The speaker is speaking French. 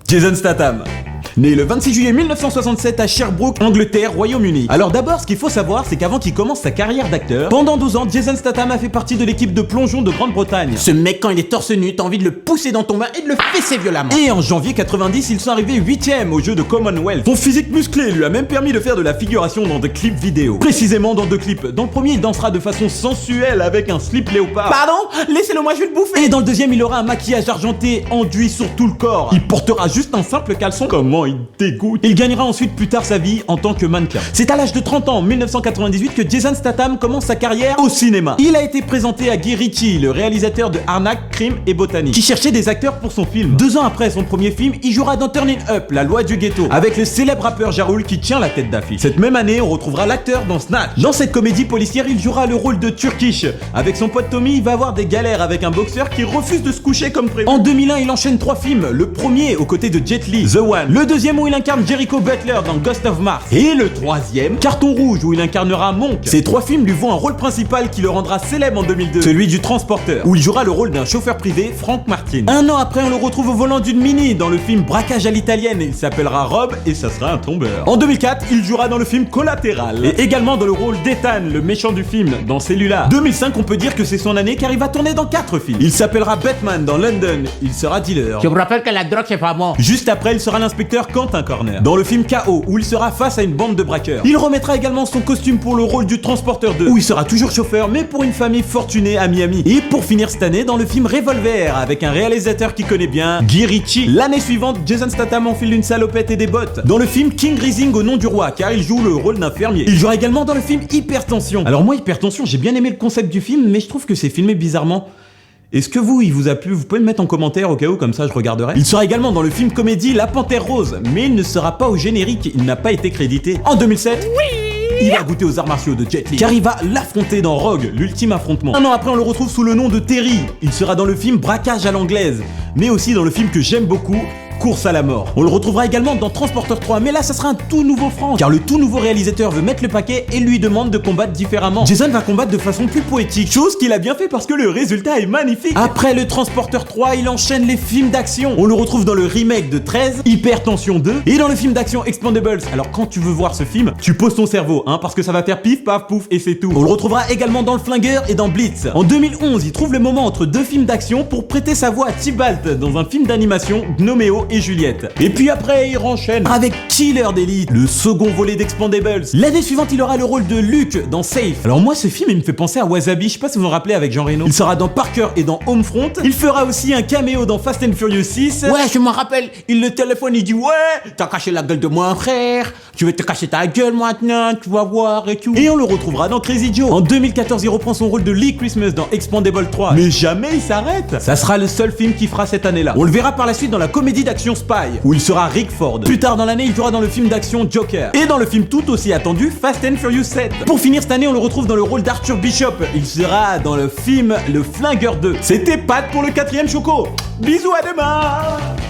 Jason Statham. Né le 26 juillet 1967 à Sherbrooke, Angleterre, Royaume-Uni. Alors d'abord, ce qu'il faut savoir, c'est qu'avant qu'il commence sa carrière d'acteur, pendant 12 ans, Jason Statham a fait partie de l'équipe de plongeon de Grande-Bretagne. Ce mec, quand il est torse nu, t'as envie de le pousser dans ton bain et de le fesser violemment. Et en janvier 90, ils sont arrivés 8ème au jeu de Commonwealth. Son physique musclé lui a même permis de faire de la figuration dans des clips vidéo. Précisément dans 2 clips. Dans le premier, il dansera de façon sensuelle avec un slip léopard. Pardon? Laissez-le moi, je vais le bouffer. Et dans le deuxième, il aura un maquillage argenté enduit sur tout le corps. Il portera juste un simple caleçon. Comment il dégoûte. Il gagnera ensuite plus tard sa vie en tant que mannequin. C'est à l'âge de 30 ans, en 1998, que Jason Statham commence sa carrière au cinéma. Il a été présenté à Guy Ritchie, le réalisateur de Arnaque, Crime et Botanique, qui cherchait des acteurs pour son film. 2 ans après son premier film, il jouera dans Turning Up, la loi du ghetto, avec le célèbre rappeur Ja Rule qui tient la tête d'affiche. Cette même année, on retrouvera l'acteur dans Snatch. Dans cette comédie policière, il jouera le rôle de Turkish. Avec son pote Tommy, il va avoir des galères avec un boxeur qui refuse de se coucher comme prévu. En 2001, il enchaîne 3 films. Le premier aux côtés de Jet Li, The One. Le deuxième où il incarne Jericho Butler dans Ghost of Mars. Et le troisième, Carton Rouge, où il incarnera Monk. Ces 3 films lui vont un rôle principal qui le rendra célèbre en 2002, celui du transporteur, où il jouera le rôle d'un chauffeur privé, Frank Martin. Un an après, on le retrouve au volant d'une Mini dans le film Braquage à l'italienne. Il s'appellera Rob et ça sera un tombeur. En 2004, il jouera dans le film Collatéral et également dans le rôle d'Ethan, le méchant du film, dans Cellular. 2005, on peut dire que c'est son année car il va tourner dans 4 films. Il s'appellera Batman dans London. Il sera dealer. Je vous rappelle que la drogue c'est pas bon. Juste après, il sera l'inspecteur Quentin Corner dans le film KO, où il sera face à une bande de braqueurs. Il remettra également son costume pour le rôle du transporteur 2, où il sera toujours chauffeur, mais pour une famille fortunée à Miami. Et pour finir cette année, dans le film Revolver, avec un réalisateur qui connaît bien, Guy Ritchie. L'année suivante, Jason Statham enfile une salopette et des bottes dans le film King Rising au nom du roi, car il joue le rôle d'un fermier. Il jouera également dans le film Hypertension. Alors moi, Hypertension, j'ai bien aimé le concept du film, mais je trouve que c'est filmé bizarrement. Est-ce que il vous a plu? Vous pouvez me mettre en commentaire au cas où, comme ça je regarderai. Il sera également dans le film comédie La Panthère Rose, mais il ne sera pas au générique, il n'a pas été crédité. En 2007, il va goûter aux arts martiaux de Jet Li, car il va l'affronter dans Rogue, l'ultime affrontement. Un an après, on le retrouve sous le nom de Terry. Il sera dans le film Braquage à l'anglaise, mais aussi dans le film que j'aime beaucoup, Course à la mort. On le retrouvera également dans Transporteur 3, mais là ça sera un tout nouveau Frank, car le tout nouveau réalisateur veut mettre le paquet et lui demande de combattre différemment. Jason va combattre de façon plus poétique, chose qu'il a bien fait parce que le résultat est magnifique. Après le Transporteur 3, il enchaîne les films d'action. On le retrouve dans le remake de 13, Hypertension 2, et dans le film d'action Expendables. Alors quand tu veux voir ce film, tu poses ton cerveau, parce que ça va faire pif, paf, pouf, et c'est tout. On le retrouvera également dans Le Flingueur et dans Blitz. En 2011, il trouve le moment entre 2 films d'action pour prêter sa voix à Tybalt dans un film d'animation, Gnoméo et Juliette. Et puis après, il enchaîne avec Killer d'Elite, le second volet d'Expendables. L'année suivante, il aura le rôle de Luke dans Safe. Alors moi, ce film, il me fait penser à Wasabi, je sais pas si vous vous en rappelez, avec Jean Reno. Il sera dans Parker et dans Homefront. Il fera aussi un caméo dans Fast and Furious 6. Ouais, je m'en rappelle. Il le téléphone, il dit ouais, t'as caché la gueule de mon frère. Tu veux te cacher ta gueule maintenant, tu vas voir et tout. Et on le retrouvera dans Crazy Joe. En 2014, il reprend son rôle de Lee Christmas dans Expendables 3. Mais jamais il s'arrête. Ça sera le seul film qu'il fera cette année-là. On le verra par la suite dans la comédie d'action Spy, où il sera Rick Ford. Plus tard dans l'année, il jouera dans le film d'action Joker. Et dans le film tout aussi attendu, Fast and Furious 7. Pour finir cette année, on le retrouve dans le rôle d'Arthur Bishop. Il sera dans le film Le Flingueur 2. C'était Pat pour le 4e Choco. Bisous, à demain.